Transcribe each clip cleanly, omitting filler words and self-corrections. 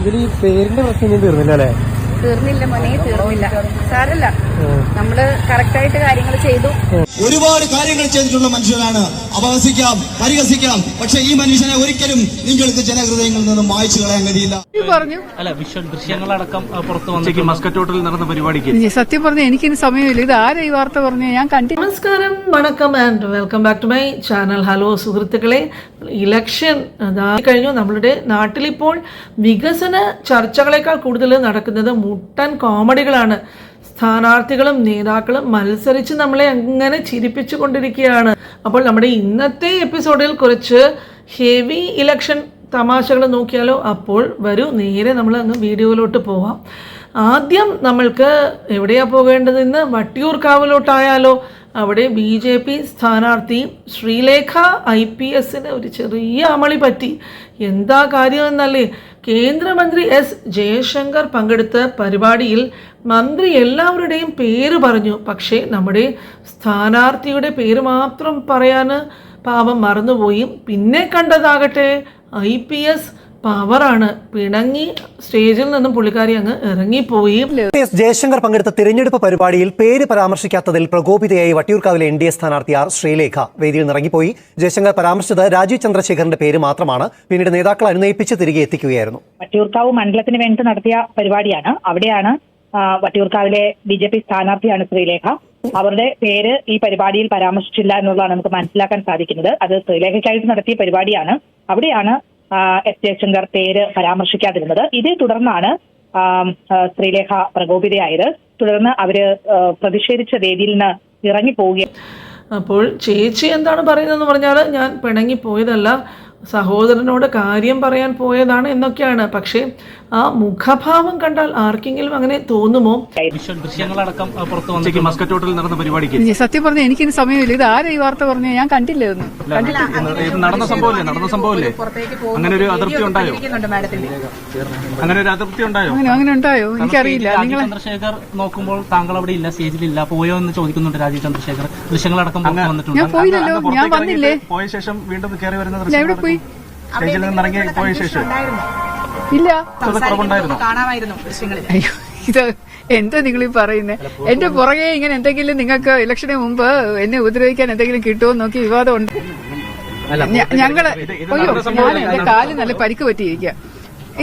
ഇതിൽ ഈ പേരിന്റെ പ്രശ്നം തീർന്നില്ല അല്ലേ? തീർന്നില്ല മോനെ, തീർന്നില്ല. സാരല്ല, നമ്മള് കറക്റ്റായിട്ട് കാര്യങ്ങൾ ചെയ്തു. ഒരുപാട് കാര്യങ്ങൾ ചെയ്തിട്ടുള്ള മനുഷ്യരാണ്. അപഹസിക്കാം, പരിഹസിക്കാം, പക്ഷെ ഈ മനുഷ്യനെ ഒരിക്കലും നിങ്ങൾക്ക് ജനഹൃദയങ്ങളിൽ നിന്നും മായ്ച്ചു കളയാൻ കഴിയില്ല. പറഞ്ഞു അല്ല, വിഷ്വൽ ദൃശ്യങ്ങളടക്കം പുറത്തു വന്നു. മസ്കറ്റ് ഹോട്ടലിൽ നടന്ന പരിപാടിക്ക് സത്യം പറഞ്ഞ എനിക്കിനി സമയമില്ല. ഇത് ആരാ ഈ വാർത്ത പറഞ്ഞു? ഞാൻ കണ്ടില്ല. നമസ്കാരം, വണക്കം and welcome back to my channel. Hello സുഹൃത്തുക്കളെ, ഇലക്ഷൻ കഴിഞ്ഞു. നമ്മളുടെ നാട്ടിലിപ്പോൾ വികസന ചർച്ചകളെക്കാൾ കൂടുതൽ നടക്കുന്നത് മുട്ടൻ കോമഡികളാണ്. സ്ഥാനാർത്ഥികളും നേതാക്കളും മത്സരിച്ച് നമ്മളെ അങ്ങനെ ചിരിപ്പിച്ചു കൊണ്ടിരിക്കുകയാണ്. അപ്പോൾ നമ്മുടെ ഇന്നത്തെ എപ്പിസോഡിൽ കുറച്ച് ഹെവി ഇലക്ഷൻ തമാശകൾ നോക്കിയാലോ? അപ്പോൾ വരൂ, നേരെ നമ്മൾ അങ്ങ് വീഡിയോയിലോട്ട് പോവാം. ആദ്യം നമ്മൾക്ക് എവിടെയാണ് പോകേണ്ടതെന്ന് വട്ടിയൂർക്കാവിലോട്ടായാലോ? അവിടെ BJP സ്ഥാനാർത്ഥി ശ്രീലേഖ IPS ഒരു ചെറിയ അമളി പറ്റി. എന്താ കാര്യമെന്നല്ലേ? കേന്ദ്രമന്ത്രി S ജയശങ്കർ പങ്കെടുത്ത പരിപാടിയിൽ മന്ത്രി എല്ലാവരുടെയും പേര് പറഞ്ഞു. പക്ഷേ നമ്മുടെ സ്ഥാനാർത്ഥിയുടെ പേര് മാത്രം പറയാൻ പാവം മറന്നുപോയി. പിന്നെ കണ്ടതാകട്ടെ IPS പവറാണ്. പിണങ്ങി സ്റ്റേജിൽ നിന്നും പുള്ളിക്കാരി അങ്ങ് ഇറങ്ങിപ്പോയി. ജയശങ്കർ പങ്കെടുത്ത തിരഞ്ഞെടുപ്പ് പരിപാടിയിൽ പേര് പരാമർശിക്കാത്തതിൽ പ്രകോപിതയായി വട്ടിയൂർക്കാവിലെ NDA സ്ഥാനാർത്ഥി ശ്രീലേഖ വേദിയിൽ നിറങ്ങിപ്പോയി. ജയശങ്കർ പരാമർശിച്ചത് രാജീവ് ചന്ദ്രശേഖറിന്റെ പേര് മാത്രമാണ്. പിന്നീട് നേതാക്കൾ അനുനയിപ്പിച്ച് തിരികെ എത്തിക്കുകയായിരുന്നു. വട്ടിയൂർക്കാവ് മണ്ഡലത്തിന് വേണ്ടി നടത്തിയ പരിപാടിയാണ്. അവിടെയാണ് വട്ടിയൂർക്കാവിലെ BJP സ്ഥാനാർത്ഥിയാണ് ശ്രീലേഖ. അവരുടെ പേര് ഈ പരിപാടിയിൽ പരാമർശിച്ചില്ല എന്നുള്ളതാണ് നമുക്ക് മനസ്സിലാക്കാൻ സാധിക്കുന്നത്. അത് ശ്രീലേഖയ്ക്കായിട്ട് നടത്തിയ പരിപാടിയാണ്. അവിടെയാണ് S ജയശങ്കർ പേര് പരാമർശിക്കാതിരുന്നത്. ഇതേ തുടർന്നാണ് ശ്രീലേഖ പ്രകോപിതയായത്. തുടർന്ന് അവര് പ്രതിഷേധിച്ച വേദിയിൽ നിന്ന് ഇറങ്ങിപ്പോവുകയും. അപ്പോൾ ചേച്ചി എന്താണ് പറയുന്നതെന്ന് പറഞ്ഞാൽ, ഞാൻ പിണങ്ങിപ്പോയതല്ല, സഹോദരനോട് കാര്യം പറയാൻ പോയതാണ് എന്നൊക്കെയാണ്. പക്ഷേ ആ മുഖഭാവം കണ്ടാൽ ആർക്കെങ്കിലും അങ്ങനെ തോന്നുമോ? വിഷ്വൽ ദൃശ്യങ്ങളടക്കം പുറത്തു വന്നു. മസ്കറ്റ് ഹോട്ടലിൽ നടന്ന പരിപാടിക്ക് സത്യം പറഞ്ഞ എനിക്കിനി സമയമില്ല. ഇത് ആരാ ഈ വാർത്ത പറഞ്ഞു? ഞാൻ കണ്ടില്ല. നടന്ന സംഭവല്ലേ? അങ്ങനെ ഒരു അതൃപ്തി ഉണ്ടായോ? അങ്ങനെ ഉണ്ടായോ? എനിക്കറിയില്ല. രാജീവ് ചന്ദ്രശേഖർ നോക്കുമ്പോൾ താങ്കൾ അവിടെ ഇല്ല, സ്റ്റേജിലില്ല, പോയോ എന്ന് ചോദിക്കുന്നുണ്ട് രാജീവ് ചന്ദ്രശേഖർ. ദൃശ്യങ്ങളടക്കം വന്നിട്ടുണ്ട്. ഞാൻ പോയില്ലല്ലോ, ഞാൻ വന്നില്ലേ. പോയ ശേഷം വീണ്ടും കയറി വരുന്ന എവിടെ പോയി? സ്റ്റേജിൽ നിന്ന് ഇറങ്ങി പോയ ശേഷം ഇല്ല, കാണാമായിരുന്നു. അയ്യോ, ഇത് എന്താ നിങ്ങൾ ഈ പറയുന്നത്? എന്റെ പുറകെ ഇങ്ങനെ എന്തെങ്കിലും നിങ്ങൾക്ക് ഇലക്ഷന് മുമ്പ് എന്നെ ഉപദ്രവിക്കാൻ എന്തെങ്കിലും കിട്ടുമോ നോക്കി വിവാദം ഉണ്ട്. ഞങ്ങള് ഞാൻ എന്റെ കാല് നല്ല പരിക്ക് പറ്റിയിരിക്കുക.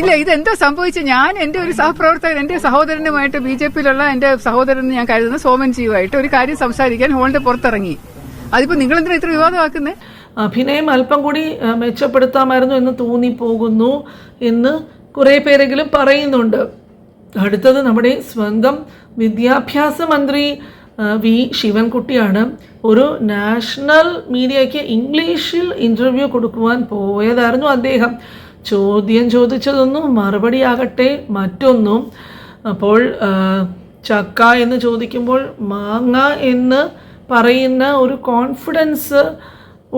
ഇല്ല, ഇതെന്താ സംഭവിച്ചത്? ഞാൻ എന്റെ ഒരു സഹപ്രവർത്തകൻ, എന്റെ സഹോദരനുമായിട്ട് BJPയിലുള്ള എന്റെ സഹോദരൻ ഞാൻ കരുതുന്ന സോമൻജിയുമായിട്ട് ഒരു കാര്യം സംസാരിക്കാൻ ഹോളിന്റെ പുറത്തിറങ്ങി. അതിപ്പോ നിങ്ങൾ എന്തിനാ ഇത്ര വിവാദമാക്കുന്നേ? അഭിനയം അല്പം കൂടി മെച്ചപ്പെടുത്താമായിരുന്നു എന്ന് തോന്നിപ്പോകുന്നു എന്ന് കുറേ പേരെങ്കിലും പറയുന്നുണ്ട്. അടുത്തത് നമ്മുടെ സ്വന്തം വിദ്യാഭ്യാസ മന്ത്രി V ശിവൻകുട്ടിയാണ്. ഒരു നാഷണൽ മീഡിയയ്ക്ക് ഇംഗ്ലീഷിൽ ഇന്റർവ്യൂ കൊടുക്കുവാൻ പോയതായിരുന്നു അദ്ദേഹം. ചോദ്യം ചോദിച്ചതൊന്നും മറുപടിയാകട്ടെ മറ്റൊന്നും. അപ്പോൾ ചക്ക എന്ന് ചോദിക്കുമ്പോൾ മാങ്ങ എന്ന് പറയുന്ന ഒരു കോൺഫിഡൻസ്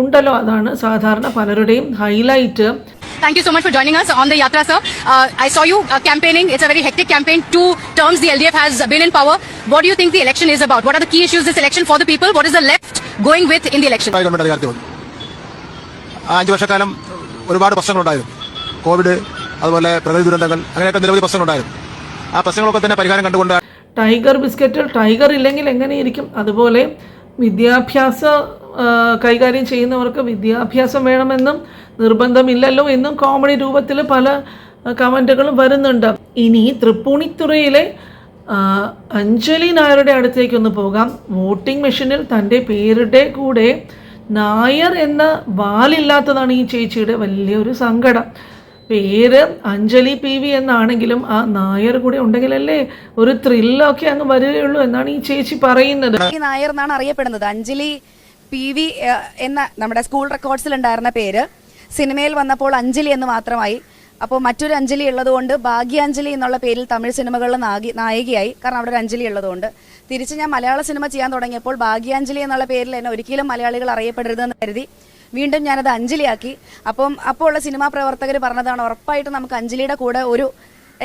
ഉണ്ടല്ലോ, അതാണ് സാധാരണ പലരുടെയും highlight. Thank you so much for joining us on the Yatra, sir. I saw you campaigning. It's a very hectic campaign. 2 terms the LDF has been in power. What do you think the election is about? What are the key issues this election for the people? What is the left going with in the election? 5 വർഷക്കാലം ഒരുപാട് പ്രശ്നങ്ങളുണ്ടായിരുന്നു. Covid, അതുപോലെ പ്രകൃതി ദുരന്തങ്ങൾ, അങ്ങനെയൊക്കെ നിരവധി പ്രശ്നങ്ങളുണ്ടായിരുന്നു. ആ പ്രശ്നങ്ങളൊക്കെ തന്നെ പരിഹാരം കണ്ടുകൊണ്ട് ടൈഗർ ബിസ്ക്കറ്റിൽ ടൈഗർ ഇല്ലെങ്കിൽ എങ്ങനെയിരിക്കും? അതുപോലെ വിദ്യാഭ്യാസ കൈകാര്യം ചെയ്യുന്നവർക്ക് വിദ്യാഭ്യാസം വേണമെന്നും നിർബന്ധമില്ലല്ലോ എന്നും കോമഡി രൂപത്തിൽ പല കമൻറ്റുകളും വരുന്നുണ്ട്. ഇനി തൃപ്പൂണിത്തുറയിലെ അഞ്ജലി നായരുടെ അടുത്തേക്കൊന്ന് പോകാം. വോട്ടിംഗ് മെഷീനിൽ തൻ്റെ പേരുടെ കൂടെ നായർ എന്ന വാലില്ലാത്തതാണ് ഈ ചേച്ചിയുടെ വലിയൊരു സങ്കടം. പേര് അഞ്ജലി PV എന്നാണെങ്കിലും ആ നായർ കൂടെ ഉണ്ടെങ്കിലല്ലേ ഒരു ത്രില്ലൊക്കെ അങ്ങ് വരികയുള്ളൂ എന്നാണ് ഈ ചേച്ചി പറയുന്നത്. നായർ എന്നാണ് അറിയപ്പെടുന്നത്. അഞ്ജലി PV എന്ന നമ്മുടെ സ്കൂൾ റെക്കോർഡ്സിൽ ഉണ്ടായിരുന്ന പേര് സിനിമയിൽ വന്നപ്പോൾ അഞ്ജലി എന്ന് മാത്രമായി. അപ്പോൾ മറ്റൊരു അഞ്ജലി ഉള്ളതുകൊണ്ട് ഭാഗ്യാഞ്ജലി എന്നുള്ള പേരിൽ തമിഴ് സിനിമകളിൽ നായികയായി. കാരണം അവിടെ ഒരു അഞ്ജലി ഉള്ളതുകൊണ്ട്. തിരിച്ച് ഞാൻ മലയാള സിനിമ ചെയ്യാൻ തുടങ്ങിയപ്പോൾ ഭാഗ്യാഞ്ജലി എന്നുള്ള പേരിൽ എന്നെ ഒരിക്കലും മലയാളികൾ അറിയപ്പെടരുതെന്ന് കരുതി വീണ്ടും ഞാനത് അഞ്ജലിയാക്കി. അപ്പോൾ ഉള്ള സിനിമാ പ്രവർത്തകർ പറഞ്ഞതാണ്, ഉറപ്പായിട്ടും നമുക്ക് അഞ്ജലിയുടെ കൂടെ ഒരു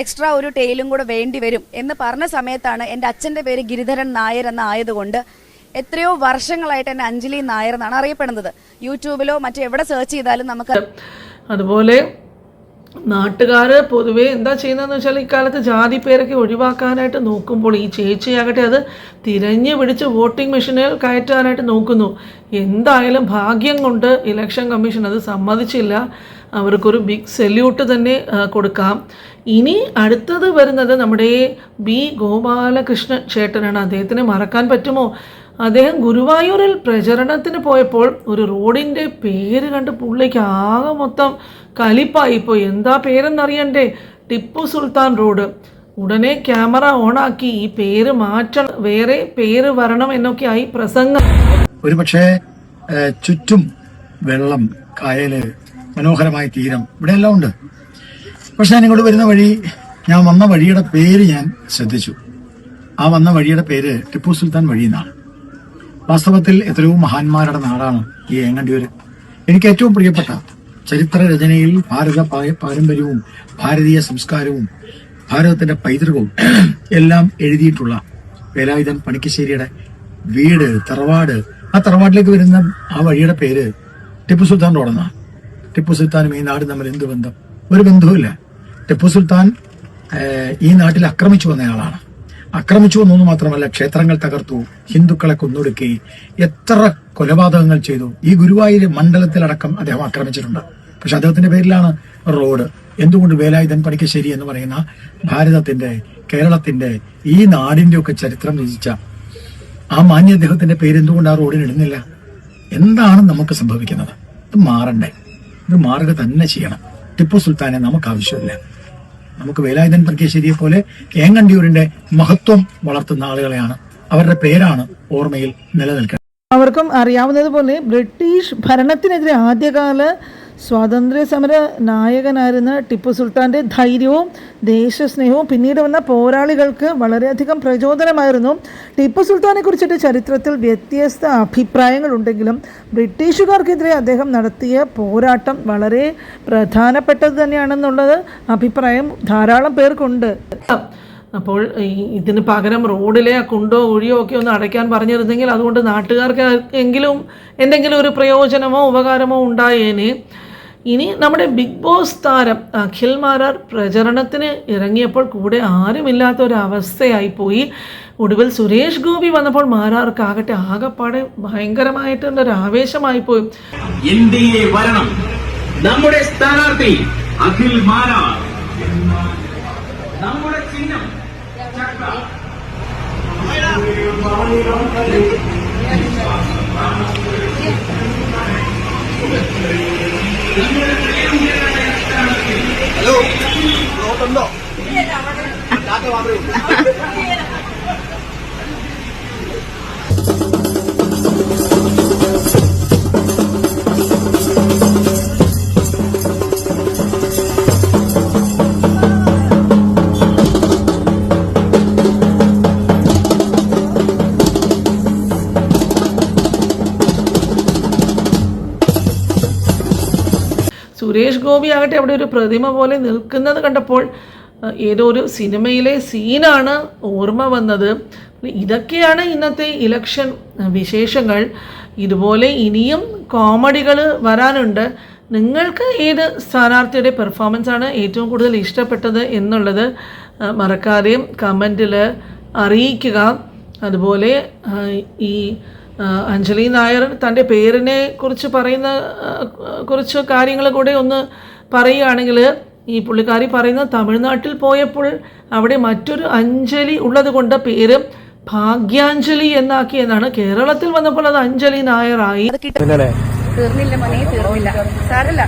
എക്സ്ട്രാ ഒരു ടെയിലും കൂടെ വേണ്ടി വരും എന്ന് പറഞ്ഞ സമയത്താണ് എൻ്റെ അച്ഛൻ്റെ പേര് ഗിരിധരൻ നായർ എന്ന ആയതുകൊണ്ട് എത്രയോ വർഷങ്ങളായിട്ട് എന്നെ അഞ്ജലി നായർ എന്നാണ് അറിയപ്പെടുന്നത്. യൂട്യൂബിലോ മറ്റെവിടെ സെർച്ച് ചെയ്താലും നമുക്ക്. അതുപോലെ നാട്ടുകാർ പൊതുവേ എന്താ ചെയ്യുന്നതെന്ന് വെച്ചാൽ ഇക്കാലത്ത് ജാതി പേരൊക്കെ ഒഴിവാക്കാനായിട്ട് നോക്കുമ്പോൾ ഈ ചേച്ചിയാകട്ടെ അത് തിരഞ്ഞു പിടിച്ച് വോട്ടിംഗ് മെഷീനിൽ കയറ്റാനായിട്ട് നോക്കുന്നു. എന്തായാലും ഭാഗ്യം കൊണ്ട് ഇലക്ഷൻ കമ്മീഷൻ അത് സമ്മതിച്ചില്ല. അവർക്കൊരു ബിഗ് സല്യൂട്ട് തന്നെ കൊടുക്കാം. ഇനി അടുത്തത് വരുന്നത് നമ്മുടെ ബി ഗോപാലകൃഷ്ണൻ ചേട്ടനാണ്. അദ്ദേഹത്തിനെ മറക്കാൻ പറ്റുമോ? അദ്ദേഹം ഗുരുവായൂരിൽ പ്രചരണത്തിന് പോയപ്പോൾ ഒരു റോഡിൻ്റെ പേര് കണ്ട് പുള്ളിക്ക് ആകെ മൊത്തം കലിപ്പായിപ്പോയി. എന്താ പേരെന്നറിയണ്ടേ? ടിപ്പു സുൽത്താൻ റോഡ്. ഉടനെ ക്യാമറ ഓണാക്കി ഈ പേര് മാറ്റണം, വേറെ പേര് വരണം എന്നൊക്കെയായി പ്രസംഗം. ഒരുപക്ഷെ ചുറ്റും വെള്ളം, കായല്, മനോഹരമായ തീരം, ഇവിടെ എല്ലാം ഉണ്ട്. പക്ഷെ ഞാൻ ഇങ്ങോട്ട് വരുന്ന വഴി, ഞാൻ വന്ന വഴിയുടെ പേര് ഞാൻ ശ്രദ്ധിച്ചു. ആ വന്ന വഴിയുടെ പേര് ടിപ്പു സുൽത്താൻ വഴി എന്നാണ്. വാസ്തവത്തിൽ എത്രയോ മഹാന്മാരുടെ നാടാണ് ഈ ഏങ്ങണ്ടിയൂര്. എനിക്ക് ഏറ്റവും പ്രിയപ്പെട്ട ചരിത്ര രചനയിൽ ഭാരത പാരമ്പര്യവും ഭാരതീയ സംസ്കാരവും ഭാരതത്തിന്റെ പൈതൃകവും എല്ലാം എഴുതിയിട്ടുള്ള വേലായുധൻ പണിക്കശ്ശേരിയുടെ വീട്, തറവാട്, ആ തറവാട്ടിലേക്ക് വരുന്ന ആ വഴിയുടെ പേര് ടിപ്പു സുൽത്താൻ റോഡെന്നാണ്. ടിപ്പു സുൽത്താനും ഈ നാടും തമ്മിൽ എന്ത് ബന്ധം? ഒരു ബന്ധവുമില്ല. ടിപ്പു സുൽത്താൻ ഈ നാട്ടിൽ ആക്രമിച്ചു വന്നയാളാണ്. ആക്രമിച്ചു എന്നൊന്നു മാത്രമല്ല, ക്ഷേത്രങ്ങൾ തകർത്തു, ഹിന്ദുക്കളെ കൊന്നൊടുക്കി, എത്ര കൊലപാതകങ്ങൾ ചെയ്തു. ഈ ഗുരുവായൂർ മണ്ഡലത്തിലടക്കം അദ്ദേഹം ആക്രമിച്ചിട്ടുണ്ട്. പക്ഷെ അദ്ദേഹത്തിന്റെ പേരിലാണ് റോഡ്. എന്തുകൊണ്ട് വേലായുധൻ പണിക്കശ്ശേരി എന്ന് പറയുന്ന ഭാരതത്തിന്റെ, കേരളത്തിന്റെ, ഈ നാടിന്റെ ഒക്കെ ചരിത്രം രചിച്ച ആ മാന്യ അദ്ദേഹത്തിന്റെ പേര് എന്തുകൊണ്ട് ആ റോഡിന് ഇടുന്നില്ല? എന്താണ് നമുക്ക് സംഭവിക്കുന്നത്? ഇത് മാറണ്ടേ? ഇത് മാറുക തന്നെ ചെയ്യണം. ടിപ്പു സുൽത്താനെ നമുക്ക് ആവശ്യമില്ല. നമുക്ക് വേലായുധൻ പണിക്കശ്ശേരിയെ പോലെ ഏങ്ങണ്ടിയൂരിന്റെ മഹത്വം വളർത്തുന്ന ആളുകളെയാണ്, അവരുടെ പേരാണ് ഓർമ്മയിൽ നിലനിൽക്കുന്നത്. അവർക്കും അറിയാവുന്നതുപോലെ ബ്രിട്ടീഷ് ഭരണത്തിനെതിരെ ആദ്യകാല സ്വാതന്ത്ര്യ സമര നായകനായിരുന്ന ടിപ്പു സുൽത്താൻ്റെ ധൈര്യവും ദേശസ്നേഹവും പിന്നീട് വന്ന പോരാളികൾക്ക് വളരെയധികം പ്രചോദനമായിരുന്നു. ടിപ്പു സുൽത്താനെ കുറിച്ചിട്ട് ചരിത്രത്തിൽ വ്യത്യസ്ത അഭിപ്രായങ്ങളുണ്ടെങ്കിലും ബ്രിട്ടീഷുകാർക്കെതിരെ അദ്ദേഹം നടത്തിയ പോരാട്ടം വളരെ പ്രധാനപ്പെട്ടത് തന്നെയാണെന്നുള്ളത് അഭിപ്രായം ധാരാളം പേർക്കുണ്ട്. അപ്പോൾ ഇതിന് പകരം റോഡിലെ ആ കുണ്ടോ കുഴിയോ ഒക്കെ ഒന്ന് അടയ്ക്കാൻ പറഞ്ഞിരുന്നെങ്കിൽ അതുകൊണ്ട് നാട്ടുകാർക്ക് എങ്കിലും എന്തെങ്കിലും ഒരു പ്രയോജനമോ ഉപകാരമോ ഉണ്ടായേനെ. ഇനി നമ്മുടെ ബിഗ് ബോസ് താരം അഖിൽ മാരാർ പ്രചരണത്തിന് ഇറങ്ങിയപ്പോൾ കൂടെ ആരുമില്ലാത്ത ഒരവസ്ഥയായിപ്പോയി. ഒടുവിൽ സുരേഷ് ഗോപി വന്നപ്പോൾ മാരാർക്കാകട്ടെ ആകെപ്പാടെ ഭയങ്കരമായിട്ടുള്ളൊരു ആവേശമായിപ്പോയി. NDA വരണം, നമ്മുടെ സ്ഥാനാർത്ഥി അഖിൽ മാരാർ, നമ്മുടെ ചിഹ്നം ചക്ര. ഹലോ, റോട്ടുണ്ടോ? സുരേഷ് ഗോപി ആകട്ടെ അവിടെ ഒരു പ്രതിമ പോലെ നിൽക്കുന്നത് കണ്ടപ്പോൾ ഏതോ ഒരു സിനിമയിലെ സീനാണ് ഓർമ്മ വന്നത്. ഇതൊക്കെയാണ് ഇന്നത്തെ ഇലക്ഷൻ വിശേഷങ്ങൾ. ഇതുപോലെ ഇനിയും കോമഡികൾ വരാനുണ്ട്. നിങ്ങൾക്ക് ഏത് സ്ഥാനാർത്ഥിയുടെ പെർഫോമൻസാണ് ഏറ്റവും കൂടുതൽ ഇഷ്ടപ്പെട്ടത് എന്നുള്ളത് മറക്കാതെ കമൻറ്റിൽ അറിയിക്കുക. അതുപോലെ ഈ അഞ്ജലി നായർ തൻ്റെ പേരിനെ കുറിച്ച് പറയുന്ന കുറച്ച് കാര്യങ്ങൾ കൂടെ ഒന്ന് പറയുകയാണെങ്കിൽ, ഈ പുള്ളിക്കാരി പറയുന്നത് തമിഴ്നാട്ടിൽ പോയപ്പോൾ അവിടെ മറ്റൊരു അഞ്ജലി ഉള്ളത് കൊണ്ട് പേര് ഭാഗ്യാഞ്ജലി എന്നാക്കി എന്നാണ്. കേരളത്തിൽ വന്നപ്പോൾ അത് അഞ്ജലി നായറായി. തീർന്നില്ല മോനെ, തീർന്നില്ല. സാരല്ല,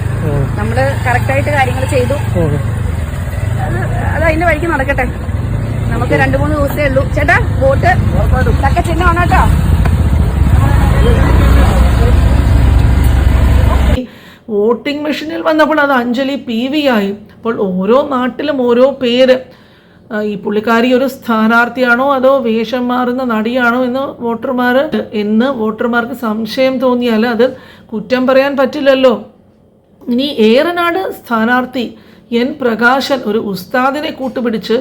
നമ്മള് കറക്റ്റായിട്ട് കാര്യങ്ങൾ ചെയ്തു. അത് അതിന്റെ വഴിക്ക് നടക്കട്ടെ. നമുക്ക് 2-3 ദിവസമേ ഉള്ളൂ. ചേട്ടാ, വോട്ട് തക്ക ചിഹ്നമാണ് കേട്ടോ. വോട്ടിംഗ് മെഷീനിൽ വന്നപ്പോൾ അത് അഞ്ജലി PV ആയി. അപ്പോൾ ഓരോ നാട്ടിലും ഓരോ പേര്. ഈ പുള്ളിക്കാരി ഒരു സ്ഥാനാർത്ഥിയാണോ അതോ വേഷം മാറുന്ന നടിയാണോ എന്ന് വോട്ടർമാർക്ക് സംശയം തോന്നിയാൽ അത് കുറ്റം പറയാൻ പറ്റില്ലല്ലോ. ഇനി ഏറനാട് സ്ഥാനാർത്ഥി N പ്രകാശൻ ഒരു ഉസ്താദിനെ കൂട്ടുപിടിച്ച്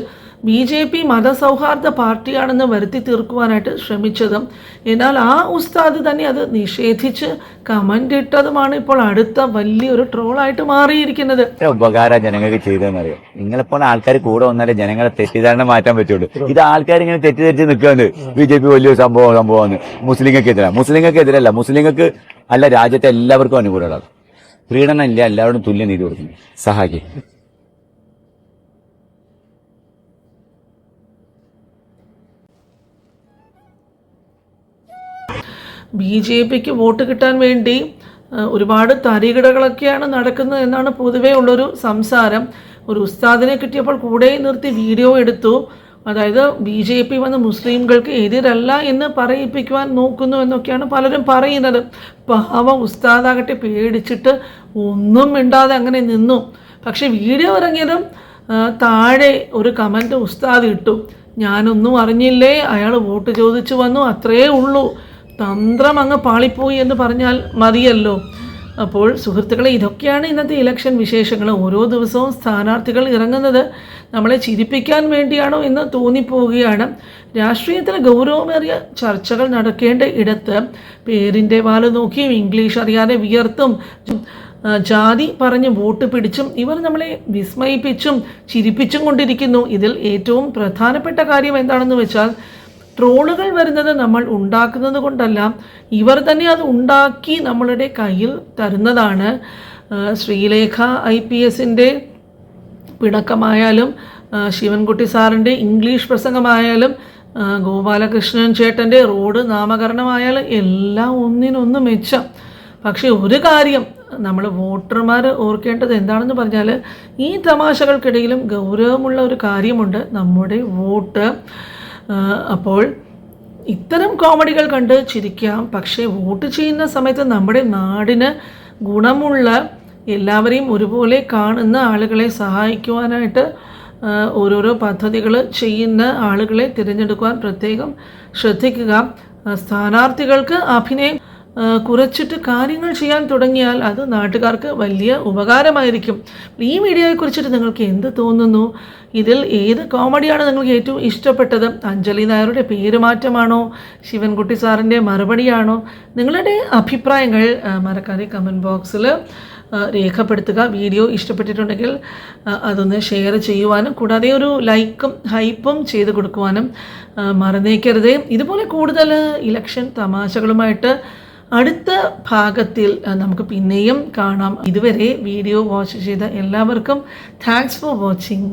BJP മതസൗഹാർദ്ദ പാർട്ടിയാണെന്ന് വരുത്തി തീർക്കുവാനായിട്ട് ശ്രമിച്ചതും, എന്നാൽ ആ ഉസ്താദ് തന്നെ അത് നിഷേധിച്ച് കമൻ്റ് ഇട്ടതുമാണ് ഇപ്പോൾ അടുത്ത വലിയൊരു ട്രോളായിട്ട് മാറിയിരിക്കുന്നത്. ഉപകാരം ജനങ്ങൾക്ക് ചെയ്തതെന്നറിയാം. നിങ്ങളെപ്പോലെ ആൾക്കാർ കൂടെ വന്നാലേ ജനങ്ങളെ തെറ്റിദ്ധാരണ മാറ്റാൻ പറ്റുള്ളൂ. ഇത് ആൾക്കാർ ഇങ്ങനെ തെറ്റിദ്ധരിച്ച് നിൽക്കുകയാണ്. BJP വലിയൊരു സംഭവമാണ്, മുസ്ലിങ്ങൾക്കെതിരല്ല, മുസ്ലിങ്ങൾക്ക് അല്ല, രാജ്യത്തെ എല്ലാവർക്കും അനുകൂലമാണ്. പ്രീണനം ഇല്ല, എല്ലാവരും തുല്യ നീതി കൊടുക്കുന്നു. സഹായിക്കും. BJPക്ക് വോട്ട് കിട്ടാൻ വേണ്ടി ഒരുപാട് തരികിടകളൊക്കെയാണ് നടക്കുന്നത് എന്നാണ് പൊതുവേ ഉള്ളൊരു സംസാരം. ഒരു ഉസ്താദിനെ കിട്ടിയപ്പോൾ കൂടെ നിർത്തി വീഡിയോ എടുത്തു. അതായത് BJP വന്ന് മുസ്ലിംകൾക്ക് എതിരല്ല എന്ന് പറയിപ്പിക്കുവാൻ നോക്കുന്നു എന്നൊക്കെയാണ് പലരും പറയുന്നത്. പാവ ഉസ്താദാകട്ടെ പേടിച്ചിട്ട് ഒന്നും മിണ്ടാതെ അങ്ങനെ നിന്നു. പക്ഷെ വീഡിയോ ഇറങ്ങിയതും താഴെ ഒരു കമൻറ്റ് ഉസ്താദ് ഇട്ടു, ഞാനൊന്നും അറിഞ്ഞില്ലേ, അയാൾ വോട്ട് ചോദിച്ചു വന്നു, അത്രയേ ഉള്ളൂ, തന്ത്രം അങ്ങ് പാളിപ്പോയി എന്ന് പറഞ്ഞാൽ മതിയല്ലോ. അപ്പോൾ സുഹൃത്തുക്കളെ, ഇതൊക്കെയാണ് ഇന്നത്തെ ഇലക്ഷൻ വിശേഷങ്ങൾ. ഓരോ ദിവസവും സ്ഥാനാർത്ഥികൾ ഇറങ്ങുന്നത് നമ്മളെ ചിരിപ്പിക്കാൻ വേണ്ടിയാണോ എന്ന് തോന്നിപ്പോവുകയാണ്. രാഷ്ട്രീയത്തിൽ ഗൗരവമേറിയ ചർച്ചകൾ നടക്കേണ്ട ഇടത്ത് പേരിൻ്റെ വാല് നോക്കിയും ഇംഗ്ലീഷ് അറിയാതെ വിയർത്തും ജാതി പറഞ്ഞ് വോട്ട് പിടിച്ചും ഇവർ നമ്മളെ വിസ്മയിപ്പിച്ചും ചിരിപ്പിച്ചും കൊണ്ടിരിക്കുന്നു. ഇതിൽ ഏറ്റവും പ്രധാനപ്പെട്ട കാര്യം എന്താണെന്ന് വെച്ചാൽ, ട്രോളുകൾ വരുന്നത് നമ്മൾ ഉണ്ടാക്കുന്നത് കൊണ്ടല്ല, ഇവർ തന്നെ അത് നമ്മളുടെ കയ്യിൽ തരുന്നതാണ്. ശ്രീലേഖ IPSൻ്റെ പിണക്കമായാലും, ശിവൻകുട്ടി സാറിൻ്റെ ഇംഗ്ലീഷ് പ്രസംഗമായാലും, ഗോപാലകൃഷ്ണൻ ചേട്ടൻ്റെ റോഡ് നാമകരണമായാലും എല്ലാം ഒന്നിനൊന്ന് മെച്ചം. പക്ഷേ ഒരു കാര്യം നമ്മൾ വോട്ടർമാർ ഓർക്കേണ്ടത് എന്താണെന്ന് പറഞ്ഞാൽ, ഈ തമാശകൾക്കിടയിലും ഗൗരവമുള്ള ഒരു കാര്യമുണ്ട്, നമ്മുടെ വോട്ട്. അപ്പോൾ ഇത്തരം കോമഡികൾ കണ്ട് ചിരിക്കാം, പക്ഷേ വോട്ട് ചെയ്യുന്ന സമയത്ത് നമ്മുടെ നാടിന് ഗുണമുള്ള, എല്ലാവരെയും ഒരുപോലെ കാണുന്ന ആളുകളെ സഹായിക്കുവാനായിട്ട് ഓരോരോ പദ്ധതികൾ ചെയ്യുന്ന ആളുകളെ തിരഞ്ഞെടുക്കുവാൻ പ്രത്യേകം ശ്രദ്ധിക്കുക. സ്ഥാനാർത്ഥികൾക്ക് അഭിനയം കുറച്ചിട്ട് കാര്യങ്ങൾ ചെയ്യാൻ തുടങ്ങിയാൽ അത് നാട്ടുകാർക്ക് വലിയ ഉപകാരമായിരിക്കും. ഈ വീഡിയോയെക്കുറിച്ചിട്ട് നിങ്ങൾക്ക് എന്ത് തോന്നുന്നു? ഇതിൽ ഏത് കോമഡിയാണ് നിങ്ങൾക്ക് ഏറ്റവും ഇഷ്ടപ്പെട്ടത്? അഞ്ജലി നായരുടെ പേരുമാറ്റമാണോ, ശിവൻകുട്ടി സാറിൻ്റെ മറുപടിയാണോ? നിങ്ങളുടെ അഭിപ്രായങ്ങൾ മറക്കാതെ കമൻറ്റ് ബോക്സിൽ രേഖപ്പെടുത്തുക. വീഡിയോ ഇഷ്ടപ്പെട്ടിട്ടുണ്ടെങ്കിൽ അതൊന്ന് ഷെയർ ചെയ്യുവാനും കൂടാതെ ഒരു ലൈക്കും ഹൈപ്പും ചെയ്ത് കൊടുക്കുവാനും മറന്നേക്കരുത്. ഇതുപോലെ കൂടുതൽ ഇലക്ഷൻ തമാശകളുമായിട്ട് അടുത്ത ഭാഗത്തിൽ നമുക്ക് പിന്നെയും കാണാം. ഇതുവരെ വീഡിയോ വാച്ച് ചെയ്ത എല്ലാവർക്കും താങ്ക്സ് ഫോർ വാച്ചിങ്.